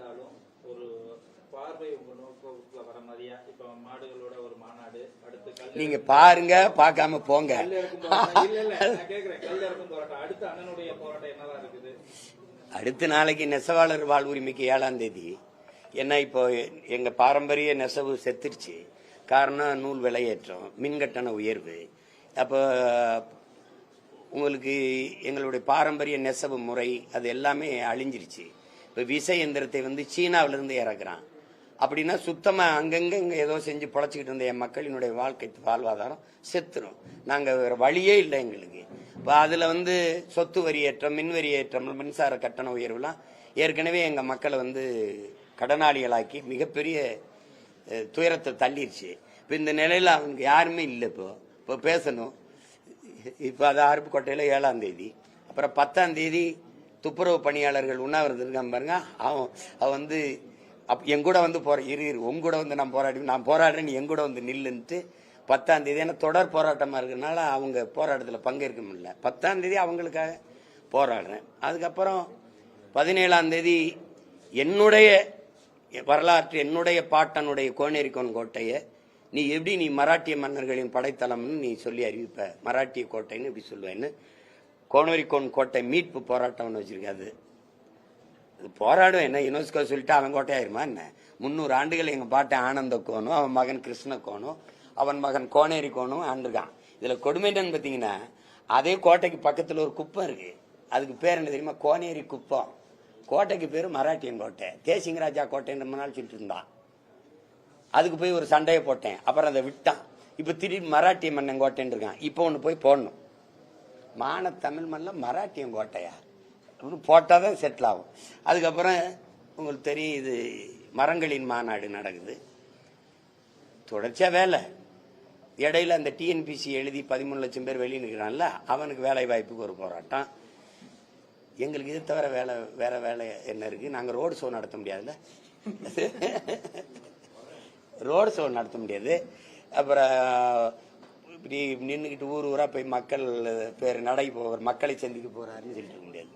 இருந்தாலும் ஒரு பார்வை உங்க நோக்கத்துல வர மாதிரியா இப்ப மாடுகளோட ஒரு மாநாடு அடுத்து நீங்க பாருங்க பார்க்காம போங்க. கேக்குறேன் கல் இறக்கும் போராட்டம் அடுத்து அண்ணனுடைய போராட்டம் என்னவா இருக்குது? அடுத்த நாளைக்கு நெசவாளர் வாழ்வுரிமைக்கு 7ஆம் தேதி. ஏன்னா இப்போ எங்க பாரம்பரிய நெசவு செத்துருச்சு. காரணம் நூல் விலையேற்றம், மின்கட்டண உயர்வு. அப்போ உங்களுக்கு எங்களுடைய பாரம்பரிய நெசவு முறை அது எல்லாமே அழிஞ்சிருச்சு. இப்போ விசை எந்திரத்தை சீனாவிலிருந்து இறக்குறான். அப்படின்னா சுத்தமா அங்கங்க இங்க ஏதோ செஞ்சு பொழைச்சிக்கிட்டு இருந்த என் மக்களினுடைய வாழ்வாதாரம் செத்துரும். நாங்க வேற வழியே இல்லை எங்களுக்கு. இப்போ அதுல சொத்து வரி ஏற்றம், மின் வரி ஏற்றம், மின்சார கட்டண உயர்வுலாம் ஏற்கனவே எங்க மக்களை கடனாளிகளாக்கி மிகப்பெரிய துயரத்தை தள்ளிருச்சு. இப்போ இந்த நிலையில அவனுக்கு யாருமே இல்லை. இப்போ பேசணும். இப்போ அது அருப்புக்கோட்டையில் 7ஆம் தேதி. அப்புறம் 10ஆம் தேதி துப்புரவு பணியாளர்கள் உண்ணாவிரதம் இருக்கான் பாருங்க. அவன் என் கூட உங்க கூட நான் போராடுறேன், என் கூட நில்லுன்ட்டு 10ஆம் தேதி. ஏன்னா தொடர் போராட்டமா இருக்கிறதுனால அவங்க போராட்டத்தில் பங்கேற்க முடியல. 10ஆம் தேதி அவங்களுக்காக போராடுறேன். அதுக்கப்புறம் 17ஆம் தேதி என்னுடைய வரலாற்று, என்னுடைய பாட்டனுடைய கோனேரிக்கோன் கோட்டையை நீ மராட்டிய மன்னர்களின் படைத்தளம்னு நீ சொல்லி அறிவிப்ப, மராட்டிய கோட்டைன்னு இப்படி சொல்லுவேன்னு கோனேரிக்கோன் கோட்டை மீட்பு போராட்டம்னு வச்சிருக்காது. போராடும் என்ன யுனெஸ்கோ சொல்லிட்டு அவன் கோட்டையாயிருமா என்ன? 300 ஆண்டுகள் எங்க பாட்டன் ஆனந்த கோனும், அவன் மகன் கிருஷ்ண கோனும், அவன் மகன் கோனேரி கோனும் ஆண்டிருக்கான். இதுல கொடுமை என்னன்னு பாத்தீங்கன்னா, அதே கோட்டைக்கு பக்கத்துல ஒரு குப்பம் இருக்கு. அதுக்கு பேர் என்ன தெரியுமா? கோனேரி குப்பம். கோட்டைக்கு பேரு மராட்டியன் கோட்டை. தேசிங்கராஜா கோட்டைன்னு ரொம்ப நாள் சொல்லிட்டு இருந்தான். அதுக்கு போய் ஒரு சண்டையை போட்டேன். அப்புறம் அதை விட்டான். இப்ப திடீர்னு மராட்டிய மன்னன் கோட்டைன்னு இருக்கான். இப்ப ஒண்ணு போய் போடணும். மான தமிழ் மண்ணில் மராட்டியன் கோட்டையா போட்டாதான் செட்டில் ஆகும். அதுக்கப்புறம் உங்களுக்கு தெரியும், இது மரங்களின் மாநாடு நடக்குது. தொடர்ச்சியா வேலை. இடையில அந்த டிஎன்பிசி எழுதி 13 லட்சம் பேர் வெளியே நிற்கிறான்ல, அவனுக்கு வேலை வாய்ப்புக்கு ஒரு போராட்டம். எங்களுக்கு இது தவிர வேற வேலை என்ன இருக்கு? நாங்க ரோடு ஷோ நடத்த முடியாதுல்ல, ரோடு ஷோ நடத்த முடியாது. அப்புறம் இப்படி நின்றுக்கிட்டு ஊர் ஊரா போய் மக்கள் பேர் நடை போவார், மக்களை சந்திக்க போறாருன்னு சொல்லிட்டு முடியாது.